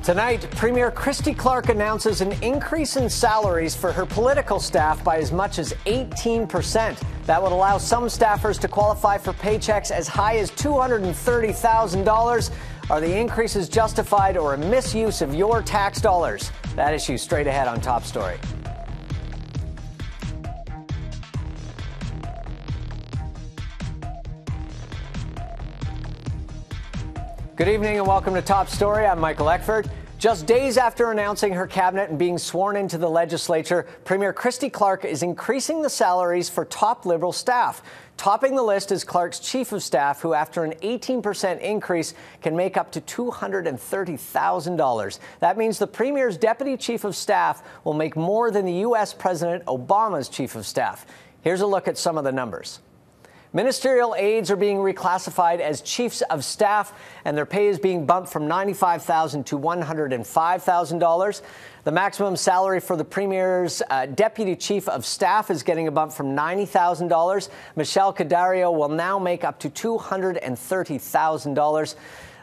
Tonight, Premier Christy Clark announces an increase in salaries for her political staff by as much as 18%. That would allow some staffers to qualify for paychecks as high as $230,000. Are the increases justified or a misuse of your tax dollars? That issue straight ahead on Top Story. Good evening and welcome to Top Story. I'm Michael Eckford. Just days after announcing her cabinet and being sworn into the legislature, Premier Christy Clark is increasing the salaries for top Liberal staff. Topping the list is Clark's chief of staff, who after an 18% increase can make up to $230,000. That means the Premier's deputy chief of staff will make more than the U.S. President Obama's chief of staff. Here's a look at some of the numbers. Ministerial aides are being reclassified as chiefs of staff, and their pay is being bumped from $95,000 to $105,000. The maximum salary for the Premier's deputy chief of staff is getting a bump from $90,000. Michelle Cadario will now make up to $230,000.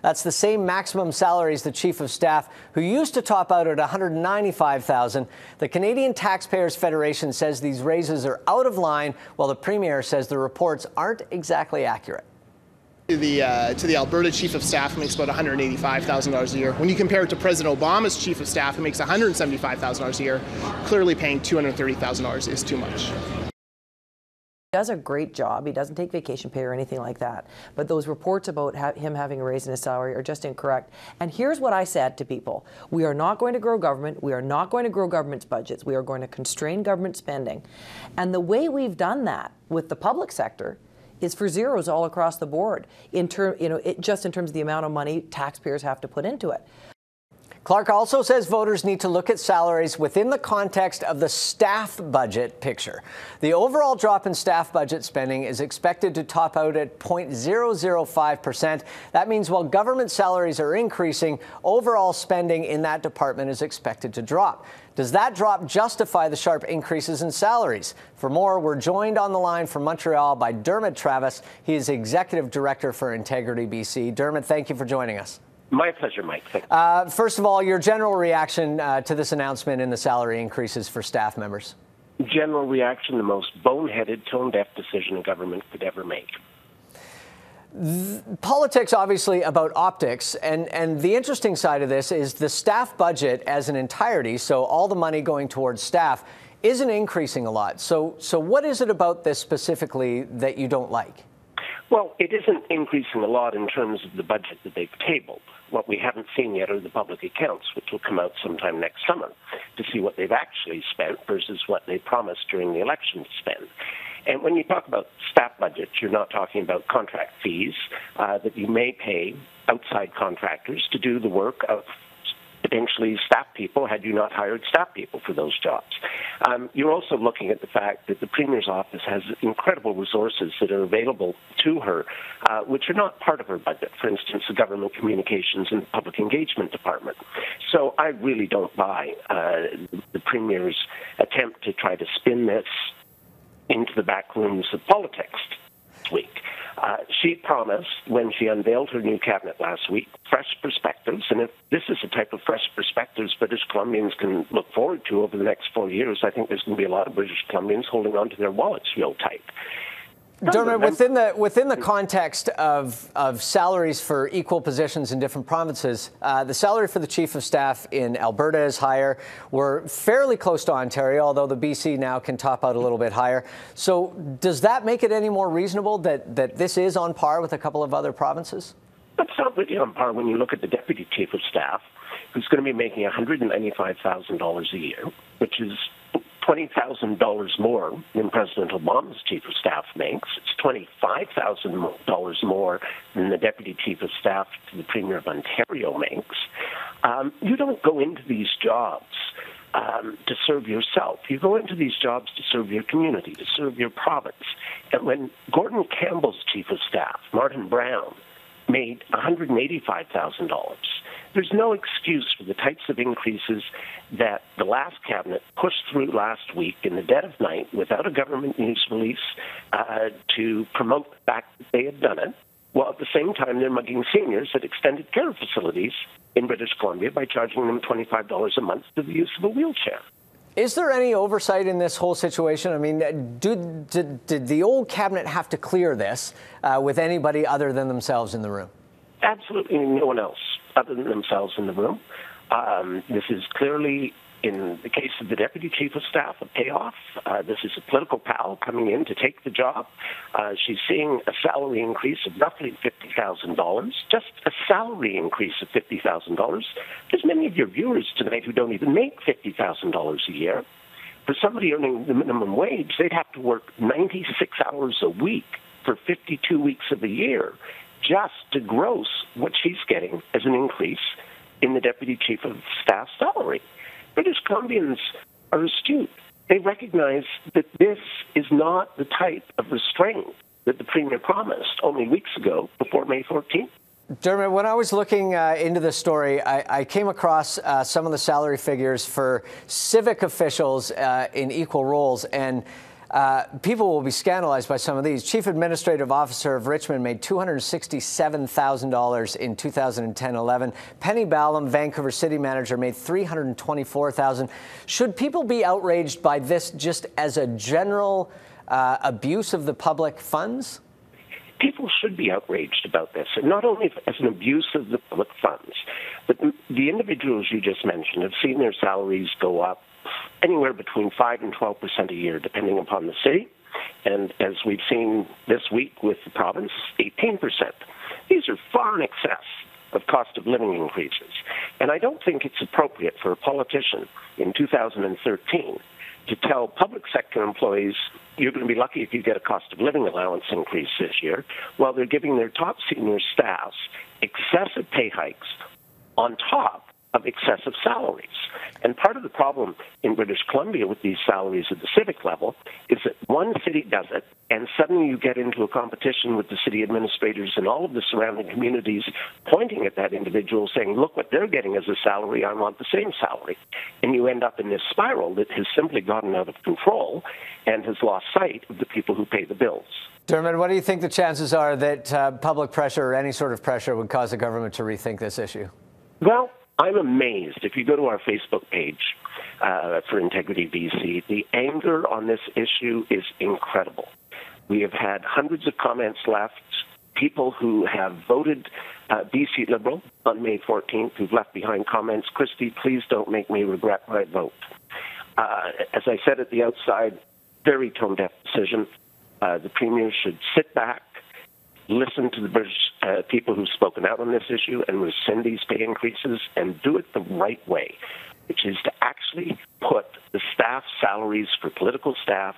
That's the same maximum salary as the chief of staff, who used to top out at $195,000. The Canadian Taxpayers Federation says these raises are out of line, while the Premier says the reports aren't exactly accurate. To the Alberta chief of staff, who makes about $185,000 a year. When you compare it to President Obama's chief of staff, who makes $175,000 a year, clearly paying $230,000 is too much. Does a great job. He doesn't take vacation pay or anything like that. But those reports about him having a raise in his salary are just incorrect. And here's what I said to people. We are not going to grow government. We are not going to grow government's budgets. We are going to constrain government spending. And the way we've done that with the public sector is for zeros all across the board, just in terms of the amount of money taxpayers have to put into it. Clark also says voters need to look at salaries within the context of the staff budget picture. The overall drop in staff budget spending is expected to top out at 0.005%. That means while government salaries are increasing, overall spending in that department is expected to drop. Does that drop justify the sharp increases in salaries? For more, we're joined on the line from Montreal by Dermot Travis. He is Executive Director for Integrity BC. Dermot, thank you for joining us. My pleasure, Mike. First of all, your general reaction to this announcement in the salary increases for staff members? General reaction, the most boneheaded, tone-deaf decision a government could ever make. Politics, obviously, about optics, and the interesting side of this is the staff budget as an entirety, so all the money going towards staff, isn't increasing a lot. So what is it about this specifically that you don't like? Well, it isn't increasing a lot in terms of the budget that they've tabled. What we haven't seen yet are the public accounts, which will come out sometime next summer, to see what they've actually spent versus what they promised during the election to spend. And when you talk about staff budgets, you're not talking about contract fees that you may pay outside contractors to do the work of potentially staff people had you not hired staff people for those jobs. You're also looking at the fact that the Premier's office has incredible resources that are available to her, which are not part of her budget. For instance, the Government Communications and Public Engagement Department. So I really don't buy the Premier's attempt to try to spin this into the back rooms of politics this week. She promised, when she unveiled her new cabinet last week, fresh perspectives. And if this is the type of fresh perspectives British Columbians can look forward to over the next 4 years, I think there's going to be a lot of British Columbians holding on to their wallets real tight. Dermot, within the context of salaries for equal positions in different provinces, the salary for the chief of staff in Alberta is higher. We're fairly close to Ontario, although the BC now can top out a little bit higher. So does that make it any more reasonable that this is on par with a couple of other provinces? That's not really on par when you look at the deputy chief of staff, who's going to be making $195,000 a year, which is $20,000 more than President Obama's chief of staff makes. It's $25,000 more than the deputy chief of staff to the Premier of Ontario makes. You don't go into these jobs to serve yourself. You go into these jobs to serve your community, to serve your province. And when Gordon Campbell's chief of staff, Martin Brown, made $185,000, there's no excuse for the types of increases that the last cabinet pushed through last week in the dead of night without a government news release to promote the fact that they had done it. while at the same time they're mugging seniors at extended care facilities in British Columbia by charging them $25 a month for the use of a wheelchair. Is there any oversight in this whole situation? I mean, did the old cabinet have to clear this with anybody other than themselves in the room? Absolutely no one else other than themselves in the room. This is clearly, in the case of the Deputy Chief of Staff, a payoff. This is a political pal coming in to take the job. She's seeing a salary increase of roughly $50,000, just a salary increase of $50,000. There's many of your viewers tonight who don't even make $50,000 a year. For somebody earning the minimum wage, they'd have to work 96 hours a week for 52 weeks of the year just to gross what she's getting as an increase in the Deputy Chief of Staff salary. British Columbians are astute. They recognize that this is not the type of restraint that the Premier promised only weeks ago before May 14th. Dermot, when I was looking into this story, I came across some of the salary figures for civic officials in equal roles, and people will be scandalized by some of these. Chief Administrative Officer of Richmond made $267,000 in 2010-11. Penny Ballum, Vancouver City Manager, made $324,000. Should people be outraged by this just as a general abuse of the public funds? People should be outraged about this, and not only as an abuse of the public funds, but the individuals you just mentioned have seen their salaries go up anywhere between 5 and 12% a year, depending upon the city. And as we've seen this week with the province, 18%. These are far in excess of cost of living increases. And I don't think it's appropriate for a politician in 2013 to tell public sector employees, you're going to be lucky if you get a cost of living allowance increase this year, while they're giving their top senior staffs excessive pay hikes on top of excessive salaries. And part of the problem in British Columbia with these salaries at the civic level is that one city does it, and suddenly you get into a competition with the city administrators and all of the surrounding communities pointing at that individual saying, look what they're getting as a salary, I want the same salary. And you end up in this spiral that has simply gotten out of control and has lost sight of the people who pay the bills. Dermot, what do you think the chances are that public pressure or any sort of pressure would cause the government to rethink this issue? Well, I'm amazed. If you go to our Facebook page for Integrity BC, the anger on this issue is incredible. We have had hundreds of comments left, people who have voted BC Liberal on May 14th who've left behind comments, Christy, please don't make me regret my vote. As I said at the outside, very tone-deaf decision. The Premier should sit back, listen to the British people who've spoken out on this issue and rescind these pay increases and do it the right way, which is to actually put the staff salaries for political staff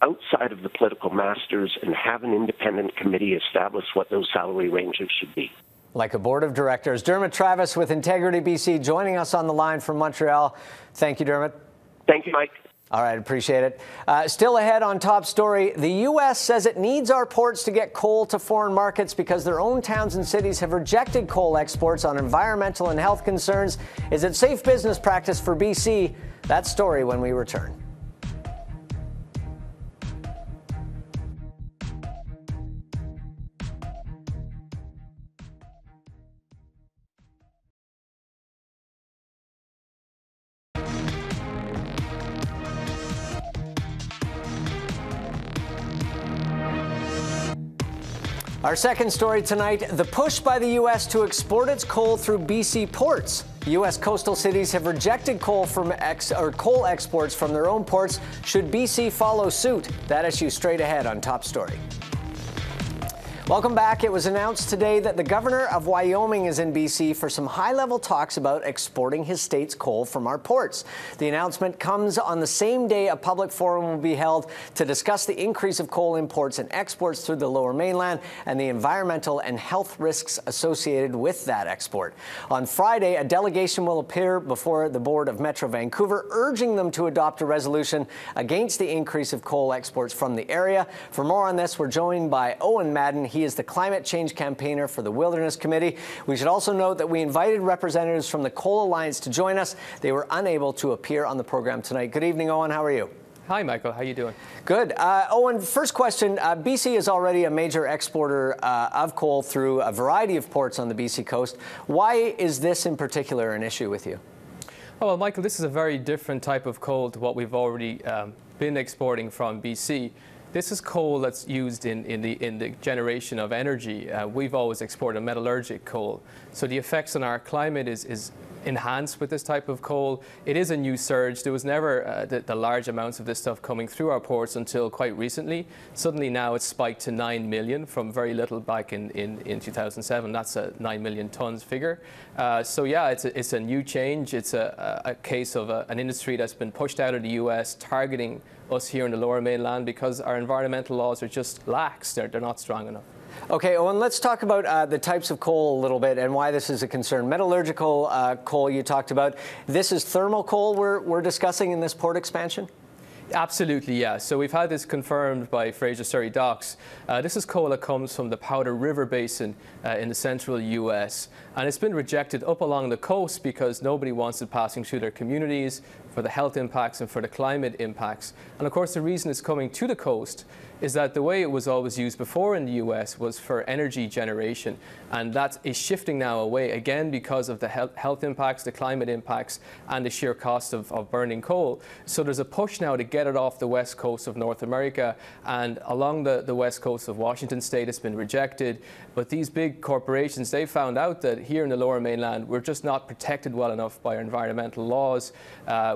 outside of the political masters and have an independent committee establish what those salary ranges should be. Like a board of directors. Dermot Travis with Integrity BC joining us on the line from Montreal. Thank you, Dermot. Thank you, Mike. All right, appreciate it. Still ahead on Top Story, the U.S. says it needs our ports to get coal to foreign markets because their own towns and cities have rejected coal exports on environmental and health concerns. Is it safe business practice for BC? That story when we return. Our second story tonight, the push by the U.S. to export its coal through BC ports. U.S. coastal cities have rejected coal exports from their own ports. Should BC follow suit? That issue straight ahead on Top Story. Welcome back. It was announced today that the governor of Wyoming is in BC for some high-level talks about exporting his state's coal from our ports. The announcement comes on the same day a public forum will be held to discuss the increase of coal imports and exports through the Lower Mainland and the environmental and health risks associated with that export. On Friday, a delegation will appear before the board of Metro Vancouver, urging them to adopt a resolution against the increase of coal exports from the area. For more on this, we're joined by Eoin Madden. He is the climate change campaigner for the Wilderness Committee. We should also note that we invited representatives from the Coal Alliance to join us. They were unable to appear on the program tonight. Good evening, Eoin. How are you? Hi, Michael. How you doing? Good. Owen, first question. BC is already a major exporter of coal through a variety of ports on the BC coast. Why is this in particular an issue with you? Oh, well, Michael, this is a very different type of coal to what we've already been exporting from BC. This is coal that's used in the generation of energy. We've always exported metallurgic coal. So the effects on our climate is enhanced with this type of coal. It is a new surge. There was never the large amounts of this stuff coming through our ports until quite recently. Suddenly now it's spiked to 9 million from very little back in 2007. That's a 9 million tons figure. So yeah, it's a new change. It's a case of an industry that's been pushed out of the US, targeting us here in the Lower Mainland because our environmental laws are just lax. They're not strong enough. Okay, Owen, let's talk about the types of coal a little bit and why this is a concern. Metallurgical coal you talked about. This is thermal coal we're discussing in this port expansion? Absolutely, yeah. So we've had this confirmed by Fraser Surrey Docks. This is coal that comes from the Powder River Basin in the central US. And it's been rejected up along the coast because nobody wants it passing through their communities for the health impacts and for the climate impacts. And of course, the reason it's coming to the coast is that the way it was always used before in the US was for energy generation. And that is shifting now away, again, because of the health impacts, the climate impacts, and the sheer cost of burning coal. So there's a push now to get it off the west coast of North America. And along the west coast of Washington State, it's been rejected. But these big corporations, they found out that here in the Lower Mainland, we're just not protected well enough by our environmental laws.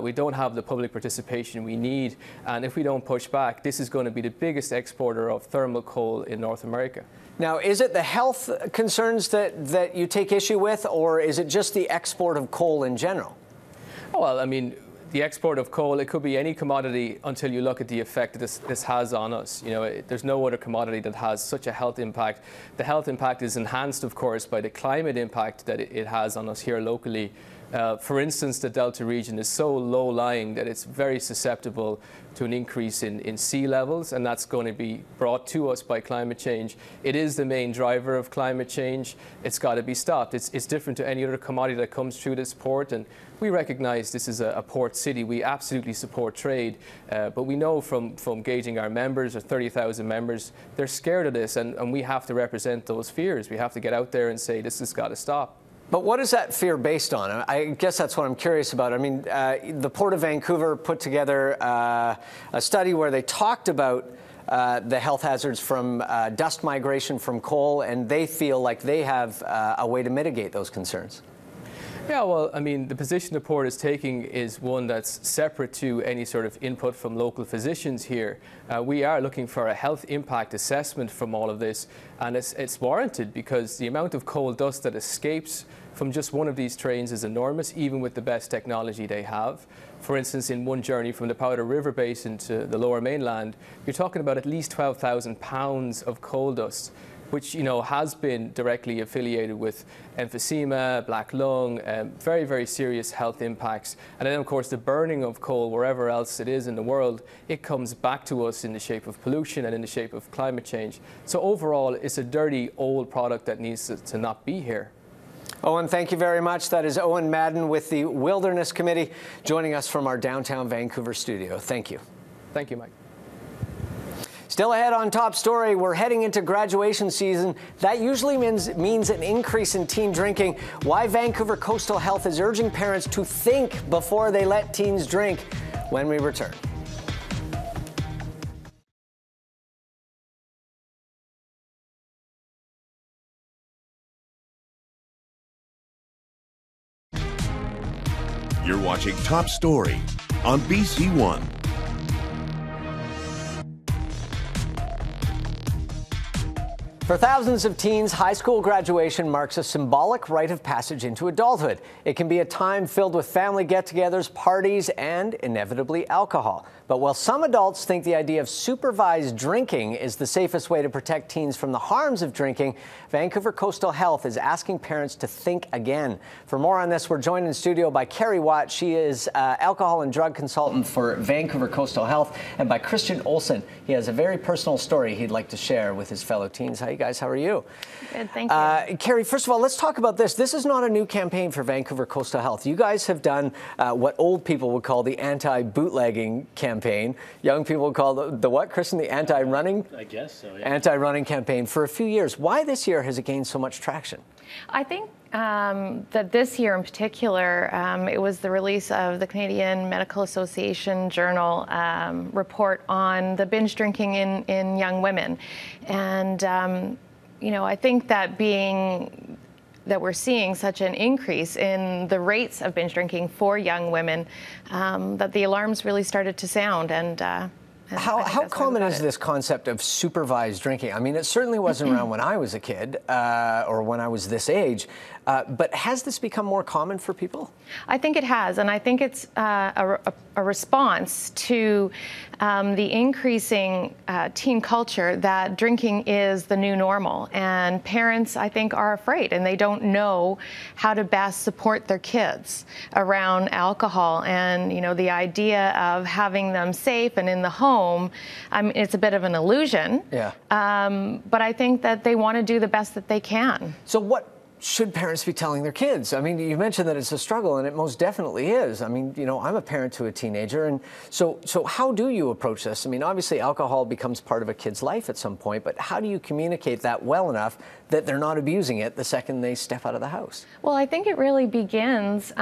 We don't have the public participation we need. And if we don't push back, this is going to be the biggest exporter of thermal coal in North America. Now, is it the health concerns that you take issue with, or is it just the export of coal in general? Well, I mean, the export of coal, it could be any commodity until you look at the effect that this has on us. You know, there's no other commodity that has such a health impact. The health impact is enhanced, of course, by the climate impact that it has on us here locally. For instance, the Delta region is so low-lying that it's very susceptible to an increase in sea levels, and that's going to be brought to us by climate change. It is the main driver of climate change. It's got to be stopped. It's different to any other commodity that comes through this port, and we recognize this is a port city. We absolutely support trade, but we know from gauging our members, our 30,000 members, they're scared of this, and we have to represent those fears. We have to get out there and say this has got to stop. But what is that fear based on? I guess that's what I'm curious about. I mean, the Port of Vancouver put together a study where they talked about the health hazards from dust migration from coal, and they feel like they have a way to mitigate those concerns. Yeah, well, I mean, the position the port is taking is one that's separate to any sort of input from local physicians here. We are looking for a health impact assessment from all of this, and it's warranted because the amount of coal dust that escapes from just one of these trains is enormous, even with the best technology they have. For instance, in one journey from the Powder River Basin to the Lower Mainland, you're talking about at least 12,000 pounds of coal dust, which, you know, has been directly affiliated with emphysema, black lung, very, very serious health impacts. And then, of course, the burning of coal wherever else it is in the world, it comes back to us in the shape of pollution and in the shape of climate change. So overall, it's a dirty, old product that needs to not be here. Owen, thank you very much. That is Eoin Madden with the Wilderness Committee joining us from our downtown Vancouver studio. Thank you. Thank you, Mike. Still ahead on Top Story, we're heading into graduation season. That usually means an increase in teen drinking. Why Vancouver Coastal Health is urging parents to think before they let teens drink when we return. You're watching Top Story on BC One. For thousands of teens, high school graduation marks a symbolic rite of passage into adulthood. It can be a time filled with family get-togethers, parties, and inevitably alcohol. But while some adults think the idea of supervised drinking is the safest way to protect teens from the harms of drinking, Vancouver Coastal Health is asking parents to think again. For more on this, we're joined in studio by Carrie Watt. She is alcohol and drug consultant for Vancouver Coastal Health, and by Christian Olson. He has a very personal story he'd like to share with his fellow teens. Hi, guys. How are you? Good, thank you. Carrie, first of all, let's talk about this. This is not a new campaign for Vancouver Coastal Health. You guys have done what old people would call the anti-bootlegging campaign campaign. Young people call the what, Kristen? The anti-running? I guess so, yeah. Anti-running campaign for a few years. Why this year has it gained so much traction? I think that this year in particular, it was the release of the Canadian Medical Association Journal report on the binge drinking in young women. And, you know, I think that we're seeing such an increase in the rates of binge drinking for young women, that the alarms really started to sound. And how common is this concept of supervised drinking? I mean, it certainly wasn't around when I was a kid or when I was this age, but has this become more common for people? I think it has, and I think it's a response to the increasing teen culture that drinking is the new normal, and parents, I think, are afraid, and they don't know how to best support their kids around alcohol. And you know, the idea of having them safe and in the home, it's a bit of an illusion. Yeah. But I think that they want to do the best that they can. So what should parents be telling their kids? I mean, you mentioned that it's a struggle, and it most definitely is. I mean, you know, I'm a parent to a teenager, and so how do you approach this? I mean, obviously alcohol becomes part of a kid's life at some point, but how do you communicate that well enough that they're not abusing it the second they step out of the house? Well, I think it really begins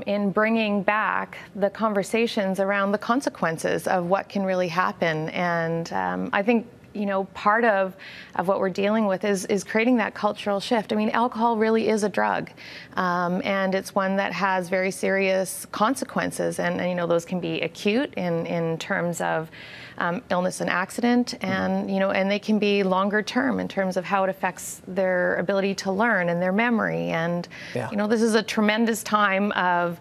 in bringing back the conversations around the consequences of what can really happen. And I think, you know, part of what we're dealing with is creating that cultural shift. I mean, alcohol really is a drug, and it's one that has very serious consequences, and you know, those can be acute in terms of illness and accident, and you know, and they can be longer term in terms of how it affects their ability to learn and their memory. And you know, this is a tremendous time of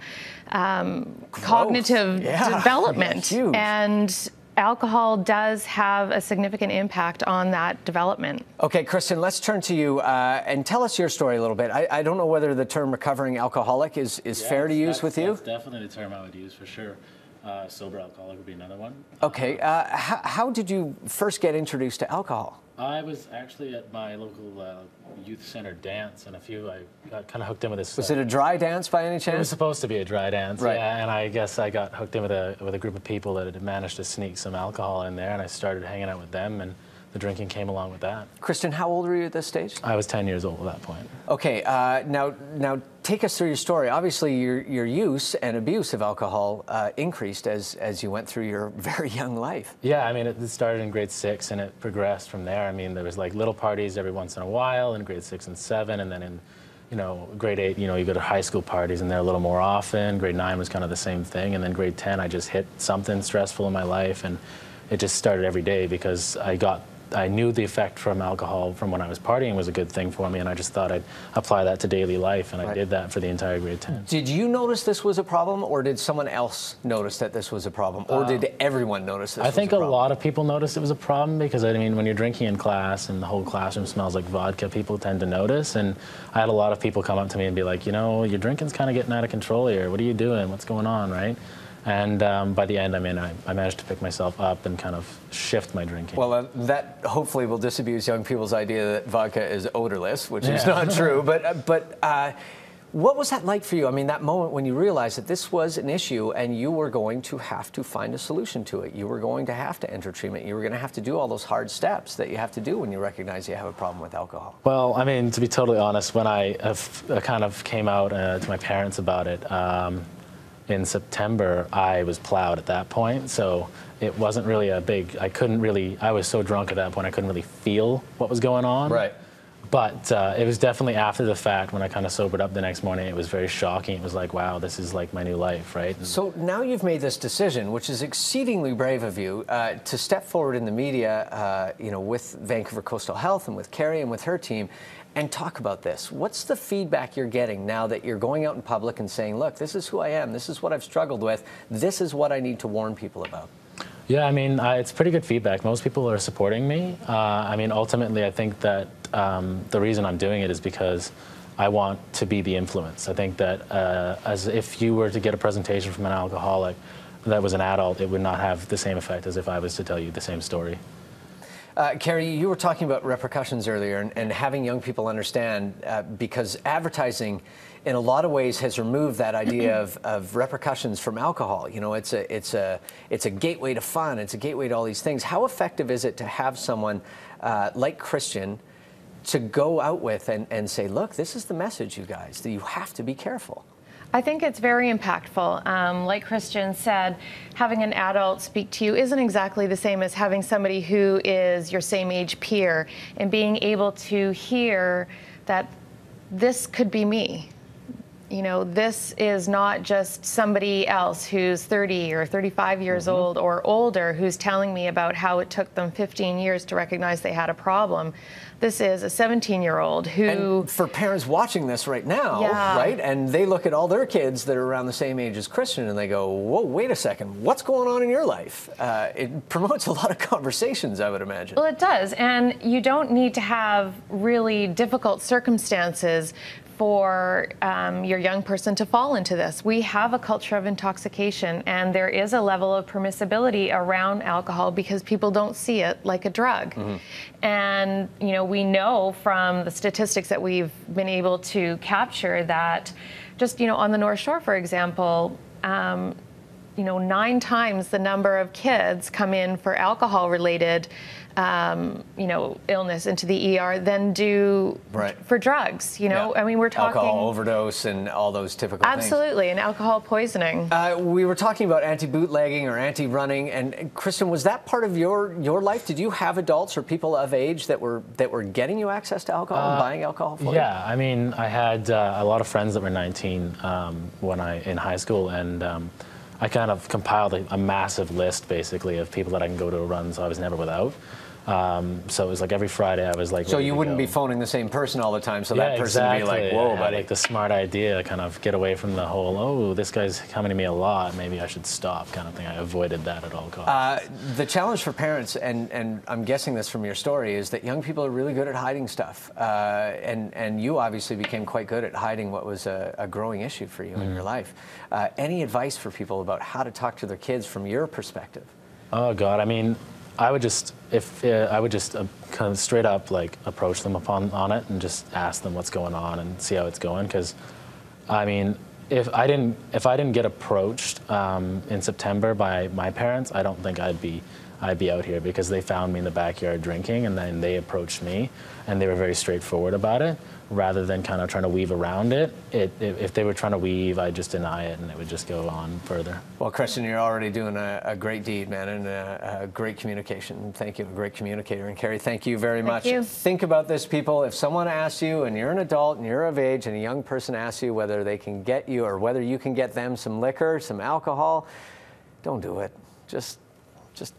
cognitive development, and alcohol does have a significant impact on that development. Okay, Kristen, let's turn to you and tell us your story a little bit. I don't know whether the term recovering alcoholic is fair to use with you. That's definitely the term I would use for sure. Sober alcoholic would be another one. Okay, how did you first get introduced to alcohol? I was actually at my local youth center dance, and I got kind of hooked in with this. Was it a dry dance by any chance? It was supposed to be a dry dance, right. Yeah, and I guess I got hooked in with a group of people that had managed to sneak some alcohol in there, and I started hanging out with them, and the drinking came along with that. Kristen, how old were you at this stage? I was 10 years old at that point. Okay, now take us through your story. Obviously, your use and abuse of alcohol increased as you went through your very young life. Yeah, I mean, it started in grade 6 and it progressed from there. I mean, there was like little parties every once in a while in grade 6 and 7, and then in, you know, grade 8, you know, you go to high school parties and they're a little more often. Grade 9 was kind of the same thing, and then grade 10, I just hit something stressful in my life, and it just started every day because I knew the effect from alcohol from when I was partying was a good thing for me, and I just thought I'd apply that to daily life, and I did that for the entire grade 10. Did you notice this was a problem, or did someone else notice that this was a problem, or did everyone notice this was a problem? I think a lot of people noticed it was a problem because, I mean, when you're drinking in class and the whole classroom smells like vodka, people tend to notice, and I had a lot of people come up to me and be like, you know, your drinking's kind of getting out of control here. What are you doing? What's going on, right? And by the end, I mean, I managed to pick myself up and kind of shift my drinking. Well, that hopefully will disabuse young people's idea that vodka is odorless, which is not true. But what was that like for you? I mean, that moment when you realized that this was an issue and you were going to have to find a solution to it. You were going to have to enter treatment. You were going to have to do all those hard steps that you have to do when you recognize you have a problem with alcohol. Well, I mean, to be totally honest, when I kind of came out to my parents about it, in September, I was plowed at that point, so it wasn't really I was so drunk at that point I couldn't really feel what was going on. Right. But it was definitely after the fact when I kind of sobered up the next morning. It was very shocking. It was like, wow, this is like my new life, right? So now you've made this decision, which is exceedingly brave of you, to step forward in the media, you know, with Vancouver Coastal Health and with Carrie and with her team, and talk about this. What's the feedback you're getting now that you're going out in public and saying, look, this is who I am, this is what I've struggled with, this is what I need to warn people about? Yeah, I mean, it's pretty good feedback. Most people are supporting me. I mean, ultimately, I think that the reason I'm doing it is because I want to be the influence. I think that as if you were to get a presentation from an alcoholic that was an adult, it would not have the same effect as if I was to tell you the same story. Carrie, you were talking about repercussions earlier and having young people understand, because advertising in a lot of ways has removed that idea of repercussions from alcohol. You know, it's a gateway to fun, it's a gateway to all these things. How effective is it to have someone like Christian to go out with and say, look, this is the message, you guys, that you have to be careful? I think it's very impactful. Like Christian said, having an adult speak to you isn't exactly the same as having somebody who is your same age peer, and being able to hear that this could be me. You know, this is not just somebody else who's 30 or 35 years old or older who's telling me about how it took them 15 years to recognize they had a problem. This is a 17-year-old who... And for parents watching this right now, right, and they look at all their kids that are around the same age as Christian and they go, whoa, wait a second, what's going on in your life? It promotes a lot of conversations, I would imagine. Well, it does, and you don't need to have really difficult circumstances for your young person to fall into this. We have a culture of intoxication, and there is a level of permissibility around alcohol because people don't see it like a drug. And you know, we know from the statistics that we've been able to capture that just, you know, on the North Shore, for example, you know, 9 times the number of kids come in for alcohol-related you know, illness into the ER than do for drugs, you know? I mean, we're talking... Alcohol overdose and all those typical things. Absolutely, and alcohol poisoning. We were talking about anti-bootlegging or anti-running, and Kristen, was that part of your life? Did you have adults or people of age that were getting you access to alcohol and buying alcohol for you? Yeah, I mean, I had a lot of friends that were 19 in high school, and I kind of compiled a massive list, basically, of people that I can go to a run, so I was never without. So it was like every Friday I was like... So you wouldn't be phoning the same person all the time, so that person would be like, whoa, buddy. I had like the smart idea, kind of get away from the whole, oh, this guy's coming to me a lot, maybe I should stop kind of thing. I avoided that at all costs. The challenge for parents, and I'm guessing this from your story, is that young people are really good at hiding stuff. And you obviously became quite good at hiding what was a growing issue for you in your life. Any advice for people about how to talk to their kids from your perspective? Oh, God, I mean... I would just kind of straight up like approach them on it and just ask them what's going on and see how it's going. Because, I mean, if I didn't get approached in September by my parents, I don't think I'd be out here, because they found me in the backyard drinking, and then they approached me, and they were very straightforward about it, rather than kind of trying to weave around it. If they were trying to weave, I'd just deny it, and it would just go on further. Well, Christian, you're already doing a great deed, man, and a great communication. Thank you, a great communicator. And Carrie, thank you very much. Thank you. Think about this, people. If someone asks you, and you're an adult, and you're of age, and a young person asks you whether they can get you, or whether you can get them some liquor, some alcohol, don't do it. Just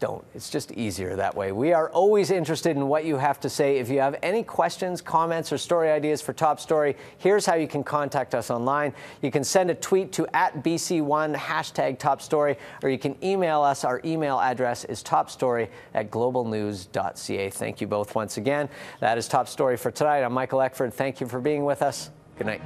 don't. It's just easier that way. We are always interested in what you have to say. If you have any questions, comments, or story ideas for Top Story, here's how you can contact us online. You can send a tweet to @BC1, #TopStory, or you can email us. Our email address is topstory@globalnews.ca. Thank you both once again. That is Top Story for tonight. I'm Michael Eckford. Thank you for being with us. Good night.